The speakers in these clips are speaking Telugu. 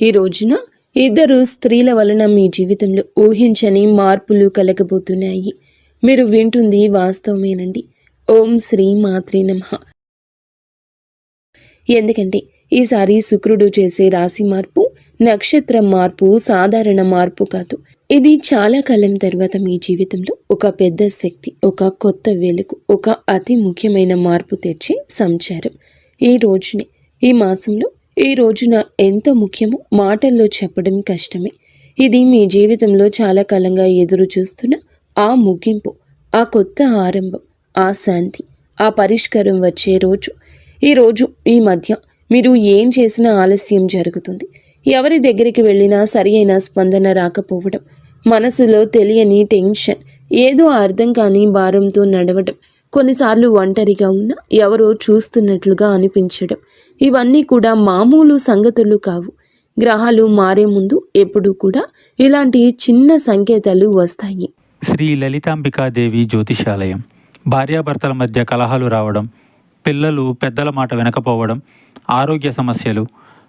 ఈ రోజున ఇద్దరు స్త్రీల వలన మీ జీవితంలో ఊహించని మార్పులు కలగబోతున్నాయి. మీరు వింటుంది వాస్తవమేనండి. ఓం శ్రీ మాత్రే నమః. ఎందుకంటే ఈసారి శుక్రుడు చేసే రాశి మార్పు, నక్షత్ర మార్పు సాధారణ మార్పు కాదు. ఇది చాలా కాలం తర్వాత మీ జీవితంలో ఒక పెద్ద శక్తి, ఒక కొత్త వెలుగు, ఒక అతి ముఖ్యమైన మార్పు తెచ్చే సంచారం. ఈ రోజునే, ఈ మాసంలో, ఈ రోజున ఎంత ముఖ్యమో మాటల్లో చెప్పడం కష్టమే. ఇది మీ జీవితంలో చాలా కాలంగా ఎదురు చూస్తున్న ఆ ముగింపు, ఆ కొత్త ఆరంభం, ఆ శాంతి, ఆ పరిష్కారం వచ్చే రోజు. ఈరోజు ఈ మధ్య మీరు ఏం చేసినా ఆలస్యం జరుగుతుంది. ఎవరి దగ్గరికి వెళ్ళినా సరి అయిన స్పందన రాకపోవడం, మనసులో తెలియని టెన్షన్, ఏదో అర్థం కాని భారంతో నడవడం, కొన్నిసార్లు ఒంటరిగా ఉన్న ఎవరో చూస్తున్నట్లుగా అనిపించడం, ఇవన్నీ కూడా మామూలు సంగతులు కావు. గ్రహాలు మారే ముందు ఎప్పుడూ కూడా ఇలాంటి చిన్న సంకేతాలు వస్తాయి. శ్రీ లలితాంబికాదేవి జ్యోతిషాలయం. భార్యాభర్తల మధ్య కలహాలు రావడం, పిల్లలు పెద్దల మాట వినకపోవడం, ఆరోగ్య సమస్యలు,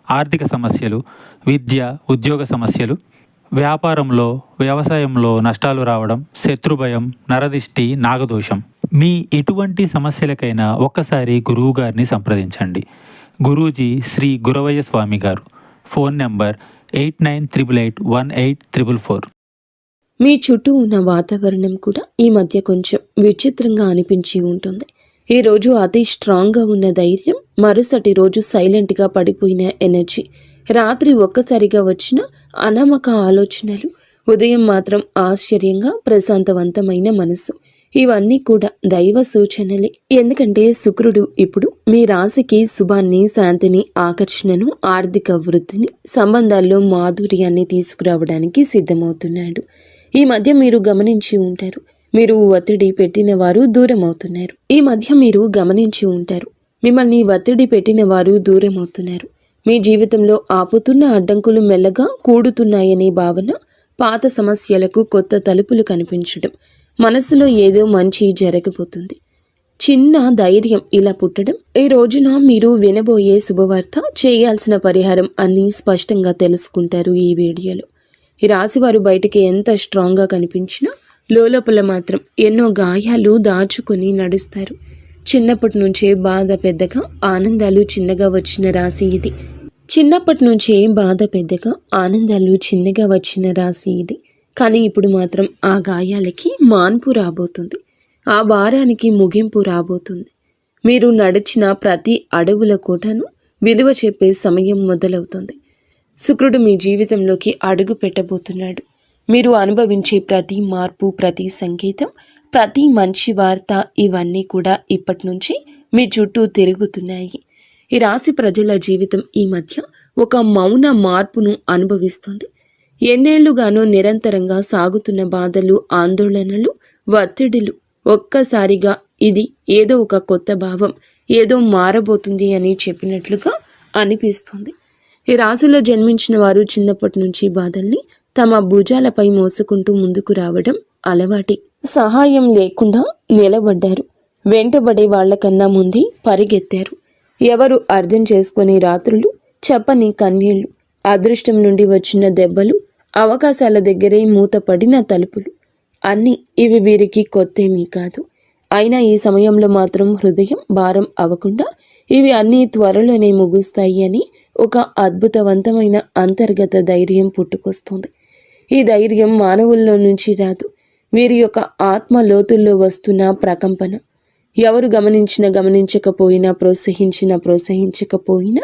ఆర్థిక సమస్యలు, విద్య ఉద్యోగ సమస్యలు, వ్యాపారంలో వ్యవసాయంలో నష్టాలు రావడం, శత్రుభయం, నరదిష్టి, నాగదోషం. మీ ఎటువంటి సమస్యలకైనా ఒక్కసారి గురువుగారిని సంప్రదించండి. గురూజీ శ్రీ గురవయ్య స్వామి గారు. Phone number 89881844. మీ చుట్టూ ఉన్న వాతావరణం కూడా ఈ మధ్య కొంచెం విచిత్రంగా అనిపించి ఉంటుంది. ఈరోజు అతి స్ట్రాంగ్గా ఉన్న ధైర్యం, మరుసటి రోజు సైలెంట్గా పడిపోయిన ఎనర్జీ, రాత్రి ఒక్కసారిగా వచ్చిన అనామక ఆలోచనలు, ఉదయం మాత్రం ఆశ్చర్యంగా ప్రశాంతవంతమైన మనసు, ఇవన్నీ కూడా దైవ సూచనలే. ఎందుకంటే శుక్రుడు ఇప్పుడు మీ రాశికి శుభాన్ని, శాంతిని, ఆకర్షణను, ఆర్థిక వృద్ధిని, సంబంధాల్లో మాధుర్యాన్ని తీసుకురావడానికి సిద్ధమవుతున్నాడు. ఈ మధ్య మీరు గమనించి ఉంటారు, మీరు ఒత్తిడి పెట్టిన వారు దూరం అవుతున్నారు. మిమ్మల్ని ఒత్తిడి పెట్టిన వారు దూరం అవుతున్నారు. మీ జీవితంలో ఆపుతున్న అడ్డంకులు మెల్లగా కూడుతున్నాయనే భావన, పాత సమస్యలకు కొత్త తలుపులు కనిపించడం, మనసులో ఏదో మంచి జరగబోతుంది, చిన్న ధైర్యం ఇలా పుట్టడం. ఈ రోజున మీరు వినబోయే శుభవార్త, చేయాల్సిన పరిహారం అన్నీ స్పష్టంగా తెలుసుకుంటారు ఈ వీడియోలో. ఈ రాశివారు బయటికి ఎంత స్ట్రాంగ్గా కనిపించినా లోపల మాత్రం ఎన్నో గాయాలు దాచుకొని నడుస్తారు. చిన్నప్పటి నుంచే బాధ పెద్దగా, ఆనందాలు చిన్నగా వచ్చిన రాశి ఇది. కానీ ఇప్పుడు మాత్రం ఆ గాయాలకి మాన్పు రాబోతుంది, ఆ భారానికి ముగింపు రాబోతుంది. మీరు నడిచిన ప్రతి అడవుల కోటను విలువ చెప్పే సమయం మొదలవుతుంది. శుక్రుడు మీ జీవితంలోకి అడుగు పెట్టబోతున్నాడు. మీరు అనుభవించే ప్రతి మార్పు, ప్రతి సంకేతం, ప్రతి మంచి వార్త, ఇవన్నీ కూడా ఇప్పటి నుంచి మీ చుట్టూ తిరుగుతున్నాయి. ఈ రాశి ప్రజల జీవితం ఈ మధ్య ఒక మౌన మార్పును అనుభవిస్తుంది. ఎన్నేళ్లుగానో నిరంతరంగా సాగుతున్న బాధలు, ఆందోళనలు, ఒత్తిడిలు ఒక్కసారిగా ఇది ఏదో ఒక కొత్త భావం, ఏదో మారబోతుంది అని చెప్పినట్లుగా అనిపిస్తుంది. ఈ రాశిలో జన్మించిన వారు చిన్నప్పటి నుంచి బాధల్ని తమ భుజాలపై మోసుకుంటూ ముందుకు రావడం అలవాటి. సహాయం లేకుండా నిలబడ్డారు. వెంటబడే వాళ్లకన్నా ముందే పరిగెత్తారు. ఎవరు అర్థం చేసుకునే రాత్రులు, చెప్పని కన్నీళ్లు, అదృష్టం నుండి వచ్చిన దెబ్బలు, అవకాశాల దగ్గరే మూతపడిన తలుపులు, అన్నీ ఇవి వీరికి కొత్తేమీ కాదు. అయినా ఈ సమయంలో మాత్రం హృదయం భారం అవ్వకుండా ఇవి అన్నీ త్వరలోనే ముగుస్తాయి అని ఒక అద్భుతవంతమైన అంతర్గత ధైర్యం పుట్టుకొస్తుంది. ఈ ధైర్యం మానవుల్లో నుంచి రాదు, వీరి యొక్క ఆత్మ లోతుల్లో వస్తున్న ప్రకంపన. ఎవరు గమనించకపోయినా, ప్రోత్సహించకపోయినా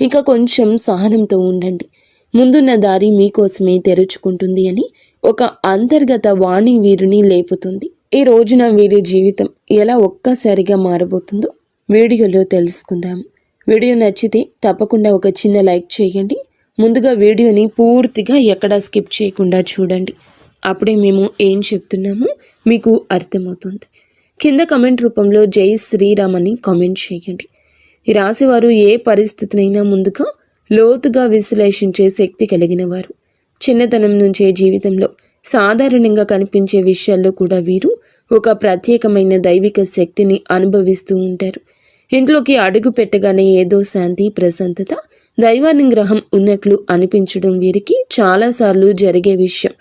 ఇంకా కొంచెం సహనంతో ఉండండి. ముందున్న దారి మీకోసమే తెరుచుకుంటుంది అని ఒక అంతర్గత వాణి వీరిని లేపుతుంది. ఈ రోజున వీరి జీవితం ఎలా ఒక్కసారిగా మారబోతుందో వీడియోలో తెలుసుకుందాము. వీడియో నచ్చితే తప్పకుండా ఒక చిన్న లైక్ చేయండి. ముందుగా వీడియోని పూర్తిగా ఎక్కడా స్కిప్ చేయకుండా చూడండి. అప్పుడే మేము ఏం చెప్తున్నామో మీకు అర్థమవుతుంది. కింద కమెంట్ రూపంలో జై శ్రీరామ్ అని కామెంట్ చేయండి. ఈ రాశివారు ఏ పరిస్థితినైనా ముందుగా లోతుగా విశ్లేషించే శక్తి కలిగిన వారు. చిన్నతనం నుంచే జీవితంలో సాధారణంగా కనిపించే విషయాల్లో కూడా వీరు ఒక ప్రత్యేకమైన దైవిక శక్తిని అనుభవిస్తూ ఉంటారు. ఇంట్లోకి అడుగు పెట్టగానే ఏదో శాంతి, ప్రశాంతత, దైవానుగ్రహం ఉన్నట్లు అనిపించడం వీరికి చాలాసార్లు జరిగే విషయం.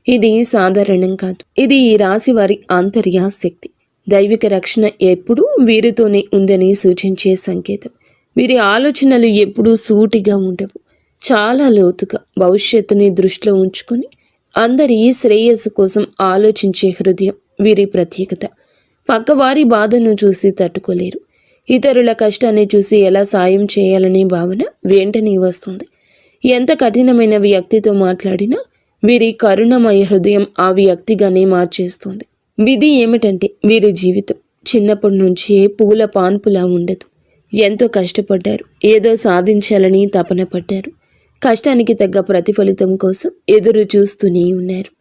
ఇది సాధారణం కాదు. ఇది ఈ రాశి వారి ఆంతర్యాశక్తి. దైవిక రక్షణ ఎప్పుడూ వీరితోనే ఉందని సూచించే సంకేతం. వీరి ఆలోచనలు ఎప్పుడూ సూటిగా ఉండవు, చాలా లోతుగా భవిష్యత్తుని దృష్టిలో ఉంచుకొని అందరి శ్రేయస్సు కోసం ఆలోచించే హృదయం వీరి ప్రత్యేకత. పక్కవారి బాధను చూసి తట్టుకోలేరు. ఇతరుల కష్టాన్ని చూసి ఎలా సాయం చేయాలనే భావన వెంటనే వస్తుంది. ఎంత కఠినమైన వ్యక్తితో మాట్లాడినా వీరి కరుణమయ హృదయం ఆ వ్యక్తిగానే మార్చేస్తుంది. విధి ఏమిటంటే వీరి జీవితం చిన్నప్పటి నుంచే పూల పాన్పులా ఉండదు. ఎంతో కష్టపడ్డారు, ఏదో సాధించాలని తపన పడ్డారు. కష్టానికి తగ్గ ప్రతిఫలితం కోసం ఎదురు చూస్తూనే ఉన్నారు.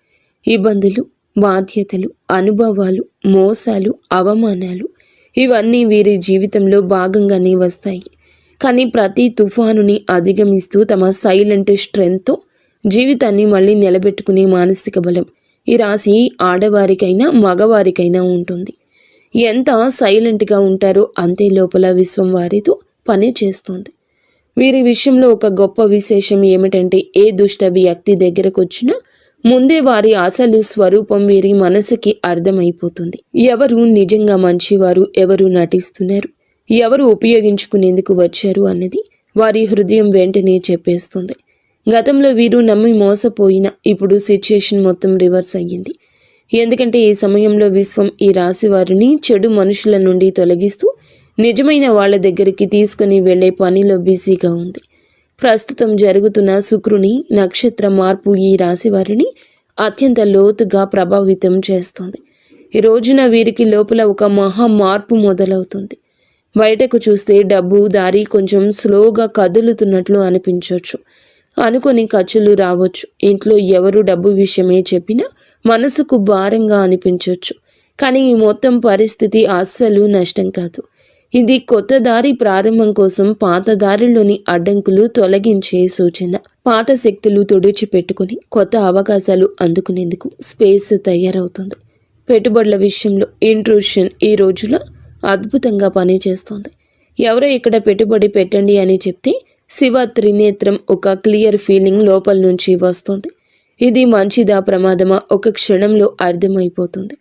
ఇబ్బందులు, బాధ్యతలు, అనుభవాలు, మోసాలు, అవమానాలు ఇవన్నీ వీరి జీవితంలో భాగంగానే వస్తాయి. కానీ ప్రతి తుఫానుని అధిగమిస్తూ తమ సైలెంట్ స్ట్రెంగ్త్తో జీవితాన్ని మళ్ళీ నిలబెట్టుకునే మానసిక బలం ఈ రాశి ఆడవారికైనా మగవారికైనా ఉంటుంది. ఎంత సైలెంట్గా ఉంటారో అంతే లోపల విశ్వం వారితో పని చేస్తుంది. వీరి విషయంలో ఒక గొప్ప విశేషం ఏమిటంటే ఏ దుష్ట వ్యక్తి దగ్గరకు వచ్చినా ముందే వారి అసలు స్వరూపం వీరి మనసుకి అర్థమైపోతుంది. ఎవరు నిజంగా మంచివారు, ఎవరు నటిస్తున్నారు, ఎవరు ఉపయోగించుకునేందుకు వచ్చారు అన్నది వారి హృదయం వెంటనే చెప్పేస్తుంది. గతంలో వీరు నమ్మి మోసపోయిన ఇప్పుడు సిచ్యుయేషన్ మొత్తం రివర్స్ అయ్యింది. ఎందుకంటే ఈ సమయంలో విశ్వం ఈ రాశి వారిని చెడు మనుషుల నుండి తొలగిస్తూ నిజమైన వాళ్ళ దగ్గరికి తీసుకుని వెళ్లే పనిలో బిజీగా ఉంది. ప్రస్తుతం జరుగుతున్న శుక్రుని నక్షత్ర మార్పు ఈ రాశి వారిని అత్యంత లోతుగా ప్రభావితం చేస్తుంది. ఈ రోజున వీరికి లోపల ఒక మహా మార్పు మొదలవుతుంది. బయటకు చూస్తే డబ్బు దారి కొంచెం స్లోగా కదులుతున్నట్లు అనిపించవచ్చు. అనుకొని ఖర్చులు రావచ్చు. ఇంట్లో ఎవరు డబ్బు విషయమే చెప్పినా మనసుకు భారంగా అనిపించవచ్చు. కానీ ఈ మొత్తం పరిస్థితి అస్సలు నష్టం కాదు. ఇది కొత్త దారి ప్రారంభం కోసం పాత దారిలోని అడ్డంకులు తొలగించే సూచన. పాత శక్తులు తుడిచిపెట్టుకుని కొత్త అవకాశాలు అందుకునేందుకు స్పేస్ తయారవుతుంది. పెట్టుబడుల విషయంలో ఇంట్రూషన్ ఈ రోజులో అద్భుతంగా పనిచేస్తుంది. ఎవరో ఇక్కడ పెట్టుబడి పెట్టండి అని చెప్తే శివ త్రినేత్రం ఒక క్లియర్ ఫీలింగ్ లోపల నుంచి వస్తుంది. ఇది మంచిదా ప్రమాదమా ఒక క్షణంలో అర్థమైపోతుంది.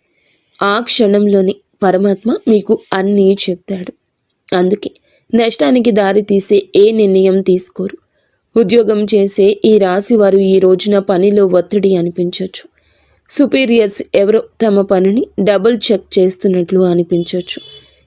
ఆ క్షణంలోని పరమాత్మ మీకు అన్నీ చెప్తాడు. అందుకే నష్టానికి దారి తీసే ఏ నిర్ణయం తీసుకోరు. ఉద్యోగం చేసే ఈ రాశి వారు ఈ రోజున పనిలో ఒత్తిడి అనిపించవచ్చు. సుపీరియర్స్ ఎవరో తమ పనిని డబుల్ చెక్ చేస్తున్నట్లు అనిపించవచ్చు.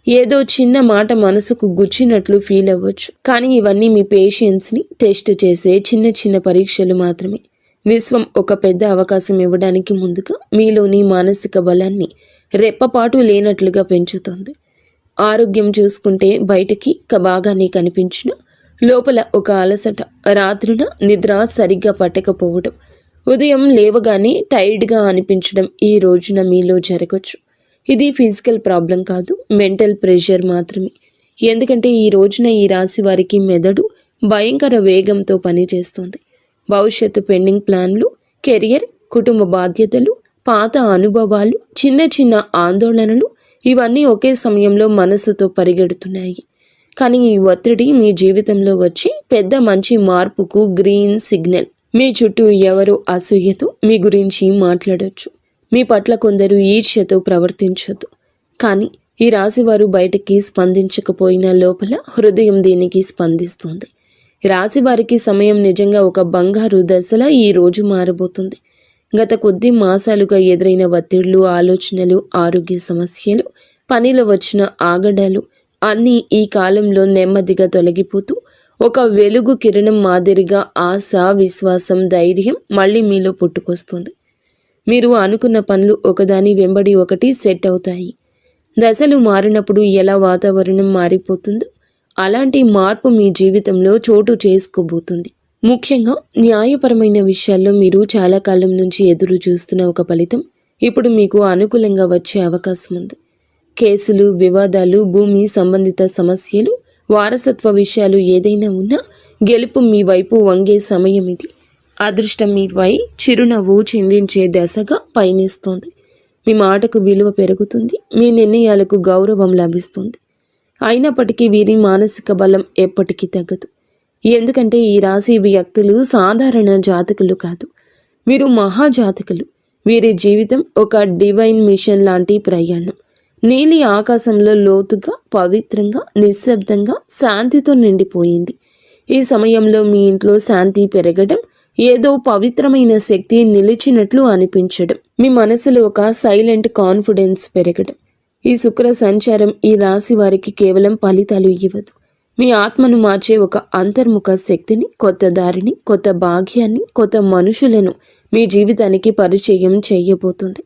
ఏదో చిన్న మాట మనసుకు గుచ్చినట్లు ఫీల్ అవ్వచ్చు. కానీ ఇవన్నీ మీ పేషెన్స్ని టెస్ట్ చేసే చిన్న చిన్న పరీక్షలు మాత్రమే. విశ్వం ఒక పెద్ద అవకాశం ఇవ్వడానికి ముందుగా మీలోని మానసిక బలాన్ని రెప్పపాటు లేనట్లుగా పెంచుతుంది. ఆరోగ్యం చూసుకుంటే బయటికి బాగానే కనిపించిన లోపల ఒక అలసట, రాత్రిన నిద్ర సరిగ్గా పట్టకపోవడం, ఉదయం లేవగానే టైర్డ్గా అనిపించడం ఈ రోజున మీలో జరగచ్చు. ఇది ఫిజికల్ ప్రాబ్లం కాదు, మెంటల్ ప్రెషర్ మాత్రమే. ఎందుకంటే ఈ రోజున ఈ రాశి వారికి మెదడు భయంకర వేగంతో పనిచేస్తుంది. భవిష్యత్తు పెండింగ్ ప్లాన్లు, కెరియర్, కుటుంబ బాధ్యతలు, పాత అనుభవాలు, చిన్న చిన్న ఆందోళనలు ఇవన్నీ ఒకే సమయంలో మనసుతో పరిగెడుతున్నాయి. కానీ ఈ ఒత్తిడి మీ జీవితంలో వచ్చి పెద్ద మంచి మార్పుకు గ్రీన్ సిగ్నల్. మీ చుట్టూ ఎవరో అసూయతో మీ గురించి మాట్లాడొచ్చు. మీ పట్ల కొందరు ఈర్ష్యతో ప్రవర్తించొద్దు. కానీ ఈ రాశివారు బయటకి స్పందించకపోయినా లోపల హృదయం దీనికి స్పందిస్తుంది. రాశివారికి సమయం నిజంగా ఒక బంగారు దశలా ఈ రోజు మారబోతుంది. గత కొద్ది మాసాలుగా ఎదురైన ఒత్తిళ్లు, ఆలోచనలు, ఆరోగ్య సమస్యలు, పనిలో వచ్చిన ఆగడాలు అన్నీ ఈ కాలంలో నెమ్మదిగా తొలగిపోతూ ఒక వెలుగు కిరణం మాదిరిగా ఆశ, విశ్వాసం, ధైర్యం మళ్ళీ మీలో పుట్టుకొస్తుంది. మీరు అనుకున్న పనులు ఒకదాని వెంబడి ఒకటి సెట్ అవుతాయి. దశలు మారినప్పుడు ఎలా వాతావరణం మారిపోతుందో అలాంటి మార్పు మీ జీవితంలో చోటు చేసుకోబోతుంది. ముఖ్యంగా న్యాయపరమైన విషయాల్లో మీరు చాలా కాలం నుంచి ఎదురు చూస్తున్న ఒక ఫలితం ఇప్పుడు మీకు అనుకూలంగా వచ్చే అవకాశం ఉంది. కేసులు, వివాదాలు, భూమి సంబంధిత సమస్యలు, వారసత్వ విషయాలు ఏదైనా ఉన్నా గెలుపు మీ వైపు వంగే సమయం ఇది. అదృష్టం మీపై చిరునవ్వు చిందించే దశగా పయనిస్తోంది. మీ మాటకు విలువ పెరుగుతుంది. మీ నిర్ణయాలకు గౌరవం లభిస్తుంది. అయినప్పటికీ వీరి మానసిక బలం ఎప్పటికీ తగ్గదు. ఎందుకంటే ఈ రాశి వ్యక్తులు సాధారణ జాతకులు కాదు, వీరు మహాజాతకులు. వీరి జీవితం ఒక డివైన్ మిషన్ లాంటి ప్రయాణం. నీలి ఆకాశంలో లోతుగా, పవిత్రంగా, నిశ్శబ్దంగా, శాంతితో నిండిపోయింది. ఈ సమయంలో మీ ఇంట్లో శాంతి పెరగడం, ఏదో పవిత్రమైన శక్తి నిలిచినట్లు అనిపించడం, మీ మనసులో ఒక సైలెంట్ కాన్ఫిడెన్స్ పెరగడం. ఈ శుక్ర సంచారం ఈ రాశి వారికి కేవలం ఫలితాలు ఇవ్వదు, మీ ఆత్మను మార్చే ఒక అంతర్ముఖ శక్తిని, కొత్త దారిని, కొత్త భాగ్యాన్ని, కొత్త మనుషులను మీ జీవితానికి పరిచయం చేయబోతుంది.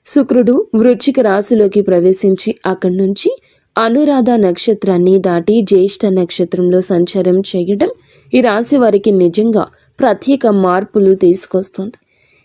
శుక్రుడు వృశ్చిక రాశిలోకి ప్రవేశించి అక్కడి నుంచి అనురాధ నక్షత్రాన్ని దాటి జ్యేష్ఠ నక్షత్రంలో సంచారం చేయడం ఈ రాశి వారికి నిజంగా ప్రత్యేక మార్పులు తీసుకొస్తుంది.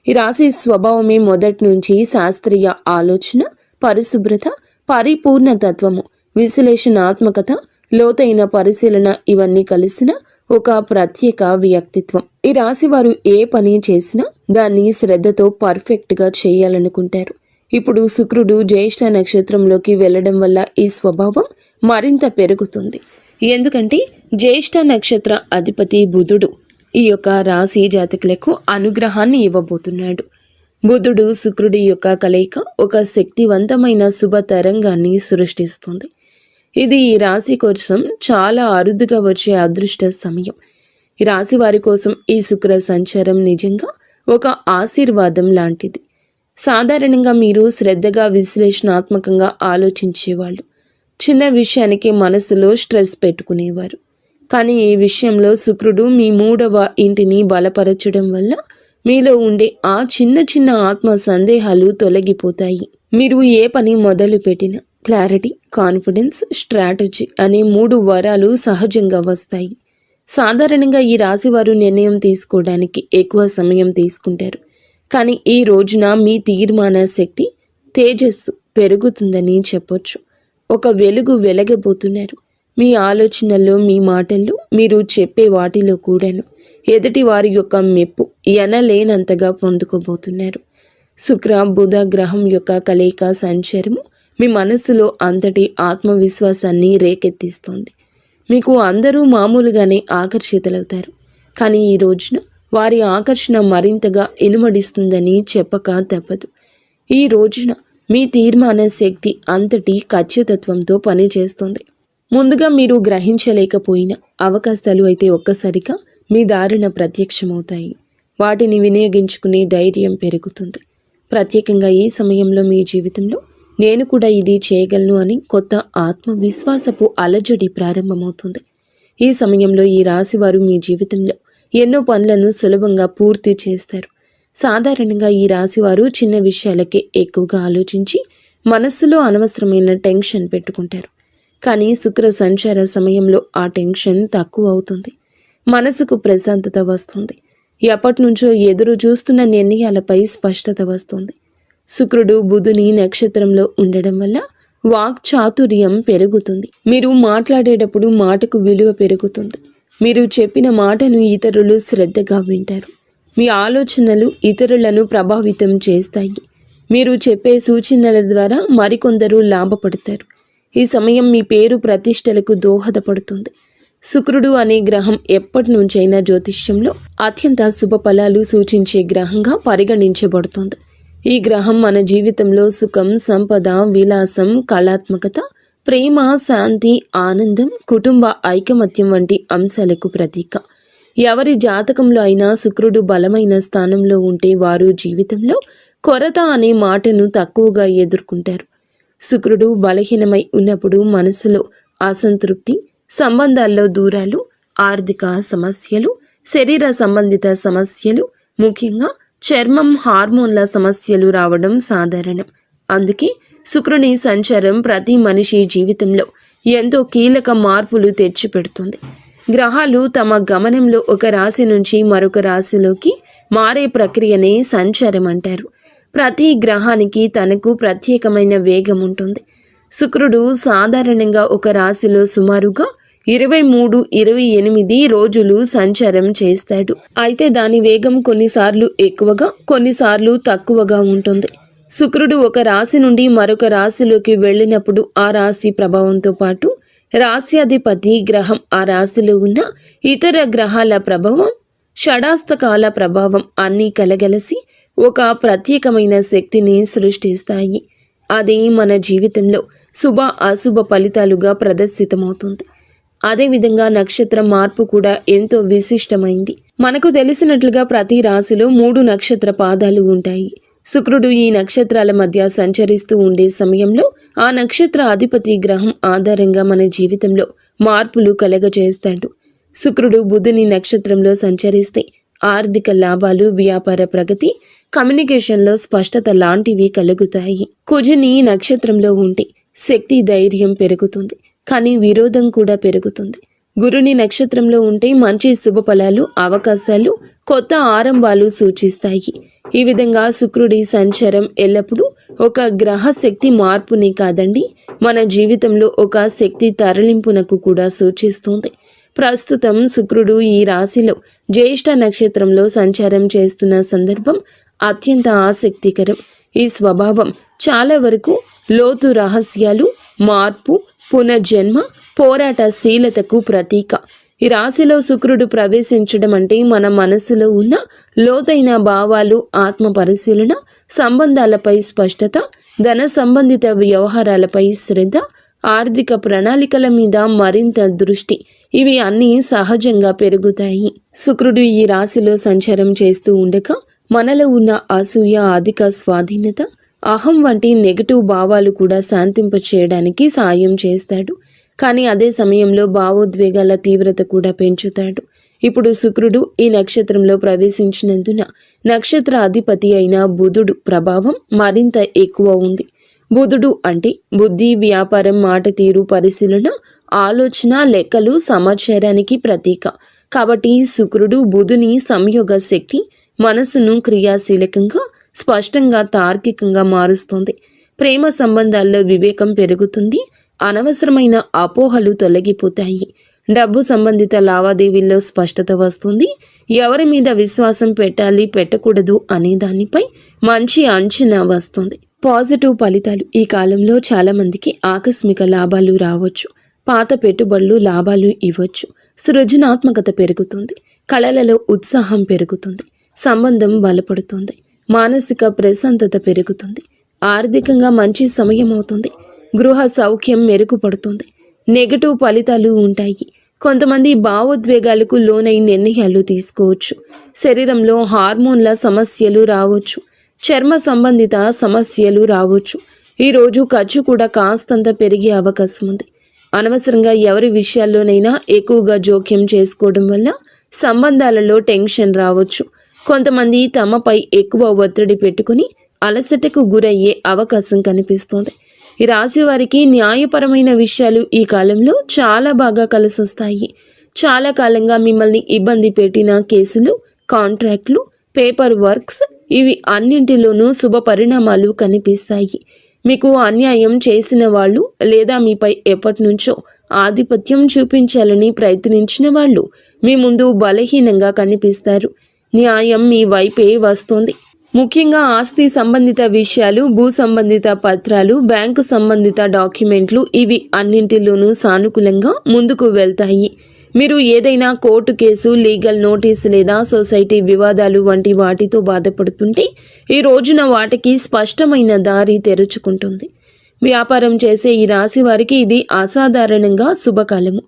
ఈ రాశి స్వభావమే మొదటి నుంచి శాస్త్రీయ ఆలోచన, పరిశుభ్రత, పరిపూర్ణ తత్వము, విశ్లేషణాత్మకత, లోతైన పరిశీలన ఇవన్నీ కలిసిన ఒక ప్రత్యేక వ్యక్తిత్వం. ఈ రాశి వారు ఏ పని చేసినా దాన్ని శ్రద్ధతో పర్ఫెక్ట్గా చేయాలనుకుంటారు. ఇప్పుడు శుక్రుడు జ్యేష్ఠ నక్షత్రంలోకి వెళ్ళడం వల్ల ఈ స్వభావం మరింత పెరుగుతుంది. ఎందుకంటే జ్యేష్ఠ నక్షత్ర అధిపతి బుధుడు ఈ యొక్క రాశి జాతకులకు అనుగ్రహాన్ని ఇవ్వబోతున్నాడు. బుధుడు శుక్రుడి యొక్క కలయిక ఒక శక్తివంతమైన శుభ తరంగాన్ని సృష్టిస్తుంది. ఇది ఈ రాశి కోసం చాలా అరుదుగా వచ్చే అదృష్ట సమయం. ఈ రాశి వారి కోసం ఈ శుక్ర సంచారం నిజంగా ఒక ఆశీర్వాదం లాంటిది. సాధారణంగా మీరు శ్రద్ధగా, విశ్లేషణాత్మకంగా ఆలోచించేవాళ్ళు. చిన్న విషయానికి మనసులో స్ట్రెస్ పెట్టుకునేవారు. కానీ ఈ విషయంలో శుక్రుడు మీ 3వ ఇంటిని బలపరచడం వల్ల మీలో ఉండే ఆ చిన్న చిన్న ఆత్మ సందేహాలు తొలగిపోతాయి. మీరు ఏ పని మొదలు పెట్టినా క్లారిటీ, కాన్ఫిడెన్స్, స్ట్రాటజీ అనే 3 వరాలు సహజంగా వస్తాయి. సాధారణంగా ఈ రాశివారు నిర్ణయం తీసుకోవడానికి ఎక్కువ సమయం తీసుకుంటారు. కానీ ఈ రోజున మీ తీర్మాన శక్తి, తేజస్సు పెరుగుతుందని చెప్పొచ్చు. ఒక వెలుగు వెలగబోతున్నారు. మీ ఆలోచనల్లో, మీ మాటల్లో, మీరు చెప్పే వాటిలో కూడాను ఎదుటి వారి యొక్క మెప్పు ఎనలేనంతగా పొందుకోబోతున్నారు. శుక్ర బుధ గ్రహం యొక్క కలయిక సంచారము మీ మనస్సులో అంతటి ఆత్మవిశ్వాసాన్ని రేకెత్తిస్తుంది. మీకు అందరూ మామూలుగానే ఆకర్షితులవుతారు. కానీ ఈ రోజున వారి ఆకర్షణ మరింతగా ఇనుమడిస్తుందని చెప్పక తప్పదు. ఈ రోజున మీ తీర్మాన శక్తి అంతటి ఖచ్చితత్వంతో పనిచేస్తుంది. ముందుగా మీరు గ్రహించలేకపోయిన అవకాశాలు అయితే ఒక్కసారిగా మీ దారిన ప్రత్యక్షమవుతాయి. వాటిని వినియోగించుకునే ధైర్యం పెరుగుతుంది. ప్రత్యేకంగా ఈ సమయంలో మీ జీవితంలో నేను కూడా ఇది చేయగలను అని కొత్త ఆత్మవిశ్వాసపు అలజడి ప్రారంభమవుతుంది. ఈ సమయంలో ఈ రాశివారు మీ జీవితంలో ఎన్నో పనులను సులభంగా పూర్తి చేస్తారు. సాధారణంగా ఈ రాశివారు చిన్న విషయాలకే ఎక్కువగా ఆలోచించి మనస్సులో అనవసరమైన టెన్షన్ పెట్టుకుంటారు. కానీ శుక్ర సంచార సమయంలో ఆ టెన్షన్ తక్కువ అవుతుంది. మనసుకు ప్రశాంతత వస్తుంది. ఎప్పటి నుంచో ఎదురు చూస్తున్న నిర్ణయాలపై స్పష్టత వస్తుంది. శుక్రుడు బుధుని నక్షత్రంలో ఉండడం వల్ల వాక్ చాతుర్యం పెరుగుతుంది. మీరు మాట్లాడేటప్పుడు మాటకు విలువ పెరుగుతుంది. మీరు చెప్పిన మాటను ఇతరులు శ్రద్ధగా వింటారు. మీ ఆలోచనలు ఇతరులను ప్రభావితం చేస్తాయి. మీరు చెప్పే సూచనల ద్వారా మరికొందరు లాభపడతారు. ఈ సమయం మీ పేరు ప్రతిష్టలకు దోహదపడుతుంది. శుక్రుడు అనే గ్రహం ఎప్పటి నుంచైనా జ్యోతిష్యంలో అత్యంత శుభ ఫలాలు సూచించే గ్రహంగా పరిగణించబడుతుంది. ఈ గ్రహం మన జీవితంలో సుఖం, సంపద, విలాసం, కళాత్మకత, ప్రేమ, శాంతి, ఆనందం, కుటుంబ ఐకమత్యం వంటి అంశాలకు ప్రతీక. ఎవరి జాతకంలో అయినా శుక్రుడు బలమైన స్థానంలో ఉంటే వారు జీవితంలో కొరత అనే మాటను తక్కువగా ఎదుర్కొంటారు. శుక్రుడు బలహీనమై ఉన్నప్పుడు మనసులో అసంతృప్తి, సంబంధాల్లో దూరాలు, ఆర్థిక సమస్యలు, శరీర సంబంధిత సమస్యలు, ముఖ్యంగా చర్మం, హార్మోన్ల సమస్యలు రావడం సాధారణం. అందుకే శుక్రుని సంచారం ప్రతి మనిషి జీవితంలో ఎంతో కీలక మార్పులు తెచ్చిపెడుతుంది. గ్రహాలు తమ గమనంలో ఒక రాశి నుంచి మరొక రాశిలోకి మారే ప్రక్రియనే సంచారం అంటారు. ప్రతి గ్రహానికి తనకు ప్రత్యేకమైన వేగం ఉంటుంది. శుక్రుడు సాధారణంగా ఒక రాశిలో సుమారుగా 23-28 రోజులు సంచారం చేస్తాడు. అయితే దాని వేగం కొన్నిసార్లు ఎక్కువగా, కొన్నిసార్లు తక్కువగా ఉంటుంది. శుక్రుడు ఒక రాశి నుండి మరొక రాశిలోకి వెళ్ళినప్పుడు ఆ రాశి ప్రభావంతో పాటు రాశ్యాధిపతి గ్రహం ఆ రాశిలో ఉన్న ఇతర గ్రహాల ప్రభావం, షడాస్తకాల ప్రభావం అన్నీ కలగలిసి ఒక ప్రత్యేకమైన శక్తిని సృష్టిస్తాయి. అది మన జీవితంలో శుభ అశుభ ఫలితాలుగా ప్రదర్శితమవుతుంది. అదేవిధంగా నక్షత్ర మార్పు కూడా ఎంతో విశిష్టమైంది. మనకు తెలిసినట్లుగా ప్రతి రాశిలో 3 నక్షత్ర పాదాలు ఉంటాయి. శుక్రుడు ఈ నక్షత్రాల మధ్య సంచరిస్తూ ఉండే సమయంలో ఆ నక్షత్ర అధిపతి గ్రహం ఆధారంగా మన జీవితంలో మార్పులు కలగజేస్తాడు. శుక్రుడు బుధుని నక్షత్రంలో సంచరిస్తే ఆర్థిక లాభాలు, వ్యాపార ప్రగతి, కమ్యూనికేషన్లో స్పష్టత లాంటివి కలుగుతాయి. కుజుని నక్షత్రంలో ఉంటే శక్తి, ధైర్యం పెరుగుతుంది, కానీ విరోధం కూడా పెరుగుతుంది. గురుని నక్షత్రంలో ఉంటే మంచి శుభ ఫలాలు, అవకాశాలు, కొత్త ఆరంభాలు సూచిస్తాయి. ఈ విధంగా శుక్రుడి సంచారం ఎల్లప్పుడూ ఒక గ్రహ శక్తి మార్పునే కాదండి, మన జీవితంలో ఒక శక్తి తరలింపునకు కూడా సూచిస్తుంది. ప్రస్తుతం శుక్రుడు ఈ రాశిలో జ్యేష్ఠ నక్షత్రంలో సంచారం చేస్తున్న సందర్భం అత్యంత ఆసక్తికరం. ఈ స్వభావం చాలా వరకు లోతు రహస్యాలు, మార్పు, పునర్జన్మ, పోరాటశీలతకు ప్రతీక. ఈ రాశిలో శుక్రుడు ప్రవేశించడం అంటే మన మనసులో ఉన్న లోతైన భావాలు, ఆత్మ పరిశీలన, సంబంధాలపై స్పష్టత, ధన సంబంధిత వ్యవహారాలపై శ్రద్ధ, ఆర్థిక ప్రణాళికల మీద మరింత దృష్టి, ఇవి అన్నీ సహజంగా పెరుగుతాయి. శుక్రుడు ఈ రాశిలో సంచారం చేస్తూ ఉండగా మనలో ఉన్న అసూయ, అధిక స్వాధీనత, అహం వంటి నెగటివ్ భావాలు కూడా శాంతింప చేయడానికి సాయం చేస్తాడు. కానీ అదే సమయంలో భావోద్వేగాల తీవ్రత కూడా పెంచుతాడు. ఇప్పుడు శుక్రుడు ఈ నక్షత్రంలో ప్రవేశించినందున నక్షత్ర అధిపతి అయిన బుధుడు ప్రభావం మరింత ఎక్కువ ఉంది. బుధుడు అంటే బుద్ధి, వ్యాపారం, మాట తీరు, పరిశీలన, ఆలోచన, లెక్కలు, సమాచారానికి ప్రతీక. కాబట్టి శుక్రుడు బుధుని సంయోగ శక్తి మనసును క్రియాశీలకంగా, స్పష్టంగా, తార్కికంగా మారుస్తుంది. ప్రేమ సంబంధాల్లో వివేకం పెరుగుతుంది, అనవసరమైన అపోహలు తొలగిపోతాయి. డబ్బు సంబంధిత లావాదేవీల్లో స్పష్టత వస్తుంది. ఎవరి మీద విశ్వాసం పెట్టాలి, పెట్టకూడదు అనే దానిపై మంచి అంచనా వస్తుంది. పాజిటివ్ ఫలితాలు. ఈ కాలంలో చాలామందికి ఆకస్మిక లాభాలు రావచ్చు. పాత పెట్టుబడులు లాభాలు ఇవ్వచ్చు. సృజనాత్మకత పెరుగుతుంది. కళలలో ఉత్సాహం పెరుగుతుంది. సంబంధం బలపడుతుంది. మానసిక ప్రశాంతత పెరుగుతుంది. ఆర్థికంగా మంచి సమయం అవుతుంది. గృహ సౌఖ్యం మెరుగుపడుతుంది. నెగటివ్ ఫలితాలు ఉంటాయి. కొంతమంది భావోద్వేగాలకు లోనై నిర్ణయాలు తీసుకోవచ్చు. శరీరంలో హార్మోన్ల సమస్యలు రావచ్చు. చర్మ సంబంధిత సమస్యలు రావచ్చు. ఈరోజు ఖర్చు కూడా కాస్తంత పెరిగే అవకాశం ఉంది. అనవసరంగా ఎవరి విషయాల్లోనైనా ఎక్కువగా జోక్యం చేసుకోవడం వల్ల సంబంధాలలో టెన్షన్ రావచ్చు. కొంతమంది తమపై ఎక్కువ ఒత్తిడి పెట్టుకుని అలసటకు గురయ్యే అవకాశం కనిపిస్తోంది. ఈ రాశి వారికి న్యాయపరమైన విషయాలు ఈ కాలంలో చాలా బాగా కలిసొస్తాయి. చాలా కాలంగా మిమ్మల్ని ఇబ్బంది పెట్టిన కేసులు, కాంట్రాక్ట్లు, పేపర్ వర్క్స్, ఇవి అన్నింటిలోనూ శుభ పరిణామాలు కనిపిస్తాయి. మీకు అన్యాయం చేసిన వాళ్ళు లేదా మీపై ఎప్పటి నుంచో ఆధిపత్యం చూపించాలని ప్రయత్నించిన వాళ్ళు మీ ముందు బలహీనంగా కనిపిస్తారు. న్యాయం మీ వైపే వస్తుంది. ముఖ్యంగా ఆస్తి సంబంధిత విషయాలు, భూ సంబంధిత పత్రాలు, బ్యాంకు సంబంధిత డాక్యుమెంట్లు, ఇవి అన్నింటిలోనూ సానుకూలంగా ముందుకు వెళ్తాయి. మీరు ఏదైనా కోర్టు కేసు, లీగల్ నోటీస్ లేదా సొసైటీ వివాదాలు వంటి వాటితో బాధపడుతుంటే ఈ రోజున వాటికి స్పష్టమైన దారి తెరుచుకుంటుంది. వ్యాపారం చేసే ఈ రాశి వారికి ఇది అసాధారణంగా శుభకాలము.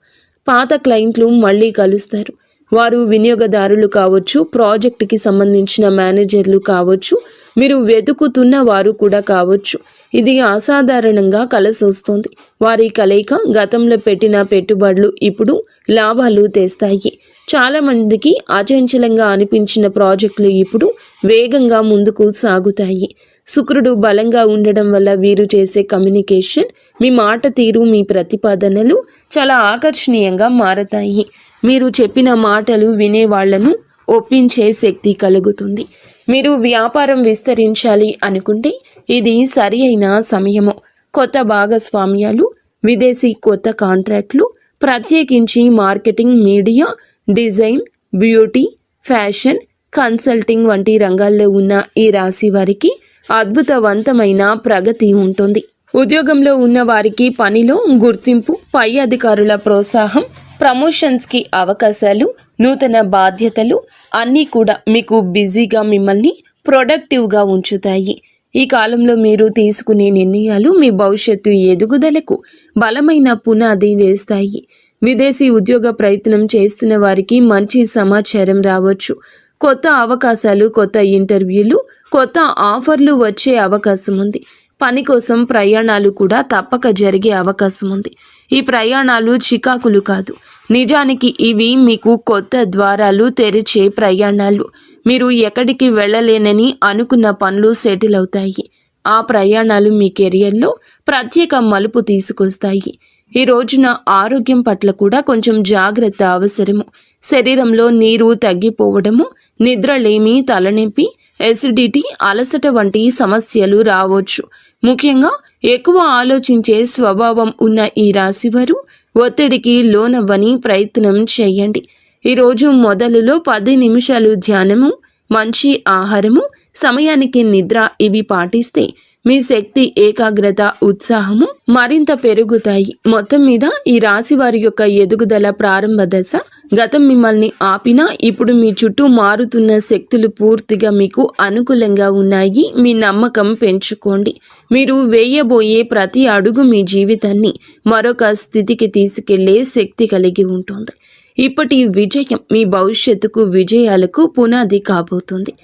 పాత క్లయింట్లు మళ్ళీ కలుస్తారు. వారు వినియోగదారులు కావచ్చు, ప్రాజెక్టుకి సంబంధించిన మేనేజర్లు కావచ్చు, మీరు వెతుకుతున్న వారు కూడా కావచ్చు. ఇది అసాధారణంగా కలిసొస్తుంది. వారి కలయిక గతంలో పెట్టిన పెట్టుబడులు ఇప్పుడు లాభాలు తెస్తాయి. చాలామందికి అచంచలంగా అనిపించిన ప్రాజెక్టులు ఇప్పుడు వేగంగా ముందుకు సాగుతాయి. శుక్రుడు బలంగా ఉండడం వల్ల వీరు చేసే కమ్యూనికేషన్, మీ మాట తీరు, మీ ప్రతిపాదనలు చాలా ఆకర్షణీయంగా మారతాయి. మీరు చెప్పిన మాటలు వినేవాళ్లను ఒప్పించే శక్తి కలుగుతుంది. మీరు వ్యాపారం విస్తరించాలి అనుకుంటే ఇది సరి అయిన సమయము. కొత్త భాగస్వామ్యాలు, విదేశీ కొత్త కాంట్రాక్ట్లు, ప్రత్యేకించి marketing, media, design, beauty, fashion, consulting వంటి రంగాల్లో ఉన్న ఈ రాశి వారికి అద్భుతవంతమైన ప్రగతి ఉంటుంది. ఉద్యోగంలో ఉన్న వారికి పనిలో గుర్తింపు, పై అధికారుల ప్రోత్సాహం, ప్రమోషన్స్కి అవకాశాలు, నూతన బాధ్యతలు అన్నీ కూడా మీకు బిజీగా మిమ్మల్ని ప్రొడక్టివ్గా ఉంచుతాయి. ఈ కాలంలో మీరు తీసుకునే నిర్ణయాలు మీ భవిష్యత్తు ఎదుగుదలకు బలమైన పునాది వేస్తాయి. విదేశీ ఉద్యోగ ప్రయత్నం చేస్తున్న వారికి మంచి సమాచారం రావచ్చు. కొత్త అవకాశాలు, కొత్త ఇంటర్వ్యూలు, కొత్త ఆఫర్లు వచ్చే అవకాశం ఉంది. పని కోసం ప్రయాణాలు కూడా తప్పక జరిగే అవకాశం ఉంది. ఈ ప్రయాణాలు చికాకులు కాదు, నిజానికి ఇవి మీకు కొత్త ద్వారాలు తెరిచే ప్రయాణాలు. మీరు ఎక్కడికి వెళ్ళలేనని అనుకున్న పనులు సెటిల్ అవుతాయి. ఆ ప్రయాణాలు మీ కెరియర్లో ప్రత్యేక మలుపు తీసుకొస్తాయి. ఈ రోజున ఆరోగ్యం పట్ల కూడా కొంచెం జాగ్రత్త అవసరము. శరీరంలో నీరు తగ్గిపోవడము, నిద్రలేమి, తలనొప్పి, ఎసిడిటీ, అలసట వంటి సమస్యలు రావచ్చు. ముఖ్యంగా ఎక్కువ ఆలోచించే స్వభావం ఉన్న ఈ రాశివారు ఒత్తిడికి లోనవ్వని ప్రయత్నం చేయండి. ఈరోజు మొదలులో 10 నిమిషాలు ధ్యానము, మంచి ఆహారము, సమయానికి నిద్ర ఇవి పాటిస్తే మీ శక్తి, ఏకాగ్రత, ఉత్సాహము మరింత పెరుగుతాయి. మొత్తం మీద ఈ రాశి వారి యొక్క ఎదుగుదల ప్రారంభ దశ. గతం మిమ్మల్ని ఆపినా ఇప్పుడు మీ చుట్టూ మారుతున్న శక్తులు పూర్తిగా మీకు అనుకూలంగా ఉన్నాయి. మీ నమ్మకం పెంచుకోండి. మీరు వేయబోయే ప్రతి అడుగు మీ జీవితాన్ని మరొక స్థితికి తీసుకెళ్లే శక్తి కలిగి ఉంటుంది. ఇప్పటి విజయం మీ భవిష్యత్తుకు, విజయాలకు పునాది కాబోతుంది.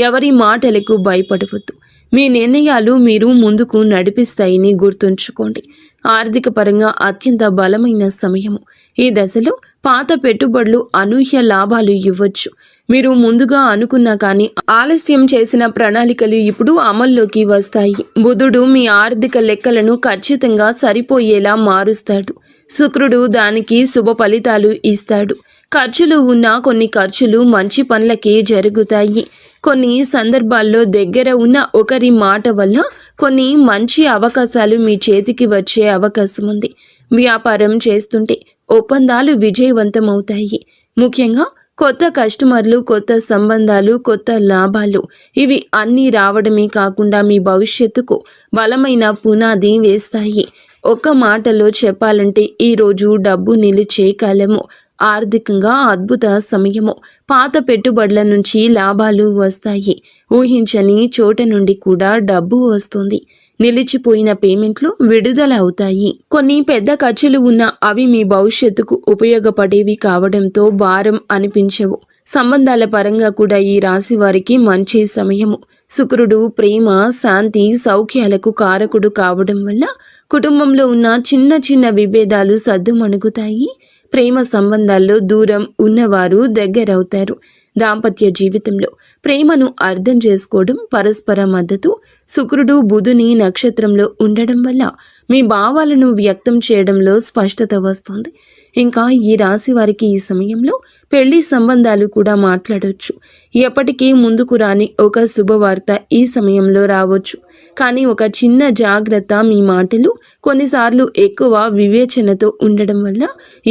ఎవరి మాటలకు భయపడవద్దు. మీ నిర్ణయాలు మీరు ముందుకు నడిపిస్తాయని గుర్తుంచుకోండి. ఆర్థిక పరంగా అత్యంత బలమైన సమయము. ఈ దశలో పాత పెట్టుబడులు అనూహ్య లాభాలు ఇవ్వచ్చు. మీరు ముందుగా అనుకున్నా కానీ ఆలస్యం చేసిన ప్రణాళికలు ఇప్పుడు అమల్లోకి వస్తాయి. బుధుడు మీ ఆర్థిక లెక్కలను ఖచ్చితంగా సరిపోయేలా మారుస్తాడు. శుక్రుడు దానికి శుభ ఫలితాలు ఇస్తాడు. ఖర్చులు ఉన్న కొన్ని ఖర్చులు మంచి పనులకే జరుగుతాయి. కొన్ని సందర్భాల్లో దగ్గర ఉన్న ఒకరి మాట వల్ల కొన్ని మంచి అవకాశాలు మీ చేతికి వచ్చే అవకాశం ఉంది. వ్యాపారం చేస్తుంటే ఒప్పందాలు విజయవంతమవుతాయి. ముఖ్యంగా కొత్త కస్టమర్లు, కొత్త సంబంధాలు, కొత్త లాభాలు ఇవి అన్నీ రావడమే కాకుండా మీ భవిష్యత్తుకు బలమైన పునాది వేస్తాయి. ఒక్క మాటలో చెప్పాలంటే ఈరోజు డబ్బు నిలిచే కాలము. ఆర్థికంగా అద్భుత సమయము. పాత పెట్టుబడుల నుంచి లాభాలు వస్తాయి. ఊహించని చోట నుండి కూడా డబ్బు వస్తుంది. నిలిచిపోయిన పేమెంట్లు విడుదల అవుతాయి. కొన్ని పెద్ద ఖర్చులు ఉన్నా అవి మీ భవిష్యత్తుకు ఉపయోగపడేవి కావడంతో భారం అనిపించవు. సంబంధాల పరంగా కూడా ఈ రాశి వారికి మంచి సమయము. శుక్రుడు ప్రేమ, శాంతి, సౌఖ్యాలకు కారకుడు కావడం వల్ల కుటుంబంలో ఉన్న చిన్న చిన్న విభేదాలు సద్దుమణుగుతాయి. ప్రేమ సంబంధాల్లో దూరం ఉన్నవారు దగ్గరవుతారు. దాంపత్య జీవితంలో ప్రేమను అర్థం చేసుకోవడం, పరస్పర మద్దతు. శుక్రుడు బుధుని నక్షత్రంలో ఉండడం వల్ల మీ భావాలను వ్యక్తం చేయడంలో స్పష్టత వస్తుంది. ఇంకా ఈ రాశి వారికి ఈ సమయంలో పెళ్లి సంబంధాలు కూడా మాట్లాడవచ్చు. ఎప్పటికీ ముందుకు రాని ఒక శుభవార్త ఈ సమయంలో రావచ్చు. కానీ ఒక చిన్న జాగ్రత్త, మీ మాటలు కొన్నిసార్లు ఎక్కువ వివేచనతో ఉండడం వల్ల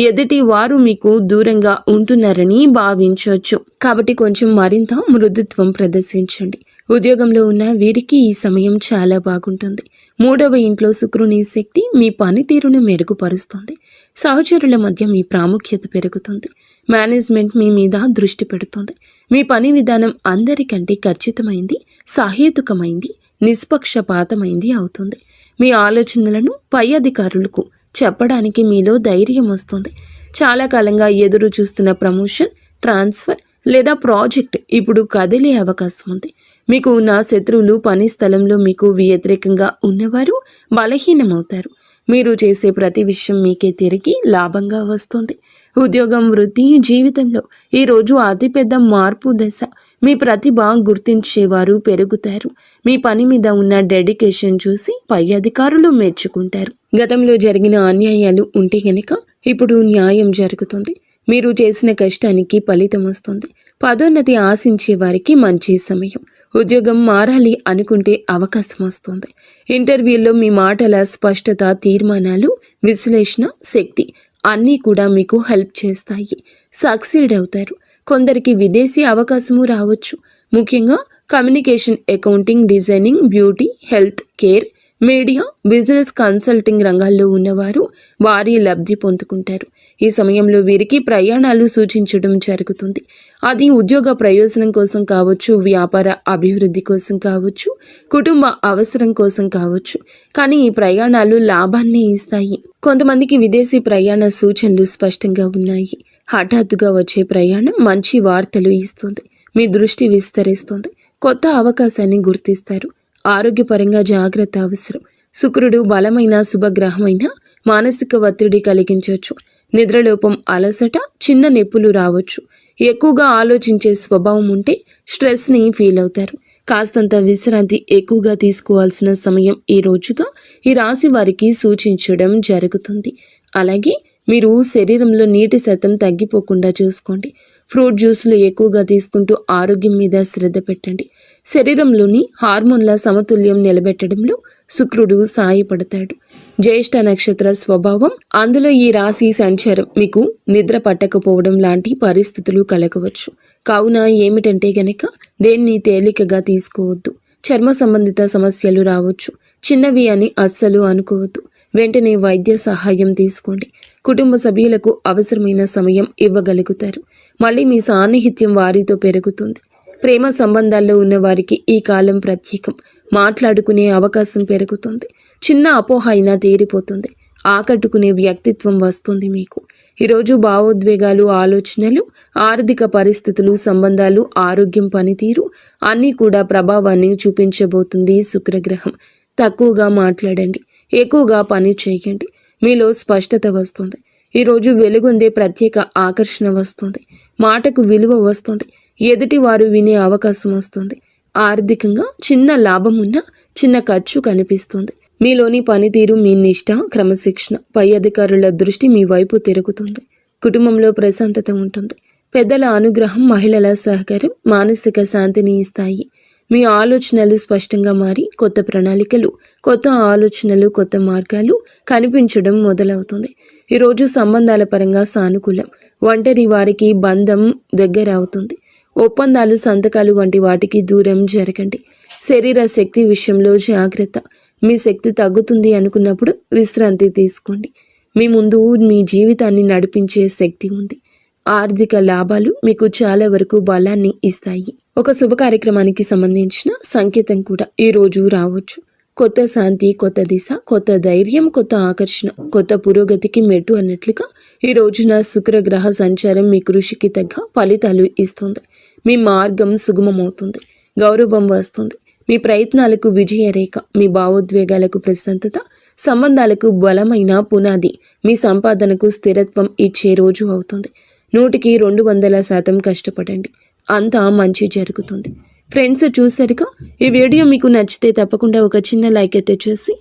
ఎదుటి వారు మీకు దూరంగా ఉంటున్నారని భావించవచ్చు. కాబట్టి కొంచెం మరింత మృదుత్వం ప్రదర్శించండి. ఉద్యోగంలో ఉన్న వీరికి ఈ సమయం చాలా బాగుంటుంది. 3వ ఇంట్లో శుక్రుని శక్తి మీ పనితీరును మెరుగుపరుస్తుంది. సహచరుల మధ్య మీ ప్రాముఖ్యత పెరుగుతుంది. మేనేజ్మెంట్ మీ మీద దృష్టి పెడుతుంది. మీ పని విధానం అందరికంటే ఖచ్చితమైంది, సహేతుకమైంది, నిష్పక్షపాతమైంది అవుతుంది. మీ ఆలోచనలను పై అధికారులకు చెప్పడానికి మీలో ధైర్యం వస్తుంది. చాలా కాలంగా ఎదురు చూస్తున్న ప్రమోషన్, ట్రాన్స్ఫర్ లేదా ప్రాజెక్ట్ ఇప్పుడు కదిలే అవకాశం ఉంది. మీకు ఉన్న శత్రువులు, పని స్థలంలో మీకు వ్యతిరేకంగా ఉన్నవారు బలహీనమవుతారు. మీరు చేసే ప్రతి విషయం మీకే తిరిగి లాభంగా వస్తుంది. ఉద్యోగం, వృత్తి, జీవితంలో ఈరోజు అతిపెద్ద మార్పు దశ. మీ ప్రతిభ గుర్తించేవారు పెరుగుతారు. మీ పని మీద ఉన్న డెడికేషన్ చూసి పై అధికారులు మెచ్చుకుంటారు. గతంలో జరిగిన అన్యాయాలు ఉంటే గనక ఇప్పుడు న్యాయం జరుగుతుంది. మీరు చేసిన కష్టానికి ఫలితం వస్తుంది. పదోన్నతి ఆశించే వారికి మంచి సమయం. ఉద్యోగం మారాలి అనుకుంటే అవకాశం వస్తుంది. ఇంటర్వ్యూల్లో మీ మాటల స్పష్టత, తీర్మానాలు, విశ్లేషణ శక్తి అన్నీ కూడా మీకు హెల్ప్ చేస్తాయి. సక్సీడ్ అవుతారు. కొందరికి విదేశీ అవకాశము రావచ్చు. ముఖ్యంగా communication, accounting, designing, beauty, health care, media, business consulting రంగాల్లో ఉన్నవారు భారీ లబ్ధి పొందుకుంటారు. ఈ సమయంలో వీరికి ప్రయాణాలు సూచించడం జరుగుతుంది. అది ఉద్యోగ ప్రయోజనం కోసం కావచ్చు, వ్యాపార అభివృద్ధి కోసం కావచ్చు, కుటుంబ అవసరం కోసం కావచ్చు. కానీ ఈ ప్రయాణాలు లాభాన్ని ఇస్తాయి. కొంతమందికి విదేశీ ప్రయాణ సూచనలు స్పష్టంగా ఉన్నాయి. హఠాత్తుగా వచ్చే ప్రయాణం మంచి వార్తలు ఇస్తుంది. మీ దృష్టి విస్తరిస్తుంది. కొత్త అవకాశాన్ని గుర్తిస్తారు. ఆరోగ్యపరంగా జాగ్రత్త అవసరం. శుక్రుడు బలమైన శుభగ్రహమైన మానసిక ఒత్తిడి కలిగించవచ్చు. నిద్రలోపం, అలసట, చిన్న నొప్పులు రావచ్చు. ఎక్కువగా ఆలోచించే స్వభావం ఉంటే స్ట్రెస్ని ఫీల్ అవుతారు. కాస్తంత విశ్రాంతి ఎక్కువగా తీసుకోవాల్సిన సమయం ఈ రోజుగా ఈ రాశి వారికి సూచించడం జరుగుతుంది. అలాగే మీరు శరీరంలో నీటి శాతం తగ్గిపోకుండా చూసుకోండి. ఫ్రూట్ జ్యూస్లు ఎక్కువగా తీసుకుంటూ ఆరోగ్యం మీద శ్రద్ధ పెట్టండి. శరీరంలోని హార్మోన్ల సమతుల్యం నిలబెట్టడంలో శుక్రుడు సాయపడతాడు. జ్యేష్ఠ నక్షత్ర స్వభావం, అందులో ఈ రాశి సంచారం మీకు నిద్ర పట్టకపోవడం లాంటి పరిస్థితులు కలగవచ్చు. కావున ఏమిటంటే గనక దేన్ని తేలికగా తీసుకోవద్దు. చర్మ సంబంధిత సమస్యలు రావచ్చు. చిన్నవి అని అస్సలు అనుకోవద్దు. వెంటనే వైద్య సహాయం తీసుకోండి. కుటుంబ సభ్యులకు అవసరమైన సమయం ఇవ్వగలుగుతారు. మళ్ళీ మీ సాన్నిహిత్యం వారితో పెరుగుతుంది. ప్రేమ సంబంధాల్లో ఉన్న వారికి ఈ కాలం ప్రత్యేకం. మాట్లాడుకునే అవకాశం పెరుగుతుంది. చిన్న అపోహ అయినా తీరిపోతుంది. ఆకట్టుకునే వ్యక్తిత్వం వస్తుంది మీకు. ఈరోజు భావోద్వేగాలు, ఆలోచనలు, ఆర్థిక పరిస్థితులు, సంబంధాలు, ఆరోగ్యం, పనితీరు అన్నీ కూడా ప్రభావాన్ని చూపించబోతుంది శుక్రగ్రహం. తక్కువగా మాట్లాడండి. ఎక్కువగా పని చేయండి. మీలో స్పష్టత వస్తుంది. ఈరోజు వెలుగొందే ప్రత్యేక ఆకర్షణ వస్తుంది. మాటకు విలువ వస్తుంది. ఎదుటి వారు వినే అవకాశం వస్తుంది. ఆర్థికంగా చిన్న లాభం ఉన్నా చిన్న ఖర్చు కనిపిస్తుంది. మీలోని పనితీరు, మీ నిష్ఠ, క్రమశిక్షణ, పై అధికారుల దృష్టి మీ వైపు తిరుగుతుంది. కుటుంబంలో ప్రశాంతత ఉంటుంది. పెద్దల అనుగ్రహం, మహిళల సహకారం మానసిక శాంతిని ఇస్తాయి. మీ ఆలోచనలు స్పష్టంగా మారి కొత్త ప్రణాళికలు, కొత్త ఆలోచనలు, కొత్త మార్గాలు కనిపించడం మొదలవుతుంది. ఈరోజు సంబంధాల పరంగా సానుకూలం. ఒంటరి వారికి బంధం దగ్గర అవుతుంది. ఒప్పందాలు, సంతకాలు వంటి వాటికి దూరం జరగండి. శరీర శక్తి విషయంలో జాగ్రత్త. మీ శక్తి తగ్గుతుంది అనుకున్నప్పుడు విశ్రాంతి తీసుకోండి. మీ ముందు మీ జీవితాన్ని నడిపించే శక్తి ఉంది. ఆర్థిక లాభాలు మీకు చాలా వరకు బలాన్ని ఇస్తాయి. ఒక శుభ కార్యక్రమానికి సంబంధించిన సంకేతం కూడా ఈరోజు రావచ్చు. కొత్త శాంతి, కొత్త దిశ, కొత్త ధైర్యం, కొత్త ఆకర్షణ, కొత్త పురోగతికి మెట్టు అన్నట్లుగా ఈ రోజున శుక్రగ్రహ సంచారం మీ కృషికి తగ్గ ఫలితాలు ఇస్తుంది. మీ మార్గం సుగమమవుతుంది. గౌరవం వస్తుంది. మీ ప్రయత్నాలకు విజయరేఖ, మీ భావోద్వేగాలకు ప్రశాంతత, సంబంధాలకు బలమైన పునాది, మీ సంపాదనకు స్థిరత్వం ఇచ్చే రోజు అవుతుంది. 100కి 200% కష్టపడండి. అంతా మంచి జరుగుతుంది. ఫ్రెండ్స్, చూసారుగా, ఈ వీడియో మీకు నచ్చితే తప్పకుండా ఒక చిన్న లైక్ అయితే చేసి